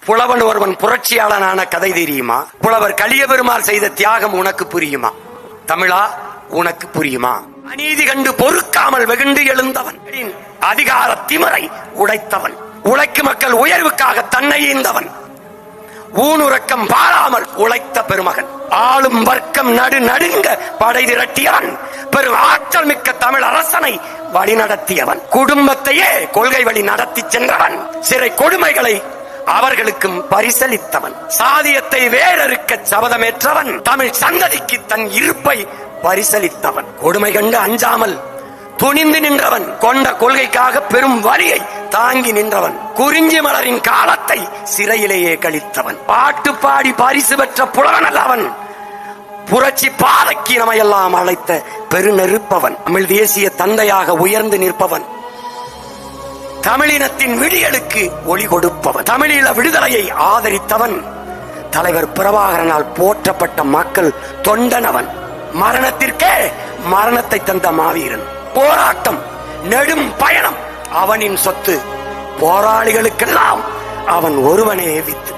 புலவன் ஒருவன் புரட்சியாளனான கதை தெரியுமா? புலவர் கலியபெருமாள் செய்த தியாகம் உனக்கு புரியுமா? தமிழா, உனக்கு புரியுமா? அநீதி கண்டு பொறுக்காமல் வெகுண்டு எழுந்தவன், அதிகார திமரை உடைத்தவன், உழைக்கும் மக்கள் உயர்வுக்காக தன்னை ஈந்தவன், ஊனுறக்கம் பாராமல் உழைத்த பெருமகன், ஆளும் வர்க்கம் நடுங்க படை திரட்டியவன், பெரும் ஆற்றல் மிக்க தமிழ் அரசனை வழிநடத்தியவன், குடும்பத்தையே கொள்கை வழி நடத்தி சென்றவன், சிறை கொடுமைகளை அவர்களுக்கும் பரிசளித்தவன், சாதியத்தை வேறறுக்க சபதமேற்றவன், தமிழ் சந்ததிக்கு தன் இருப்பை பரிசளித்தவன், கொடுமை கண்டு அஞ்சாமல் துணிந்து நின்றவன், கொண்ட கொள்கைக்காக பெரும் வலியை தாங்கி நின்றவன், குறிஞ்சி மலரின் காலத்தை சிறையிலேயே கழித்தவன், பாட்டு பாடி பரிசு பெற்ற புலவன் அல்லவன், புரட்சி பாதைக்கு நம்மையெல்லாம் அழைத்த பெருநெருப்பவன், தமிழ் தேசிய தந்தையாக உயர்ந்து நிற்பவன், தமிழினத்தின் விடியலுக்கு ஒளி கொடுப்பவன், தமிழீழ விடுதலையை ஆதரித்தவன், தலைவர் பிரபாகரனால் போற்றப்பட்ட மக்கள் தொண்டனவன், மரணத்திற்கே மரணத்தை தந்த மாவீரன், போராட்டம் நெடும் பயணம் அவனின் சொத்து, போராளிகளுக்கெல்லாம் அவன் ஒருவனே வித்து.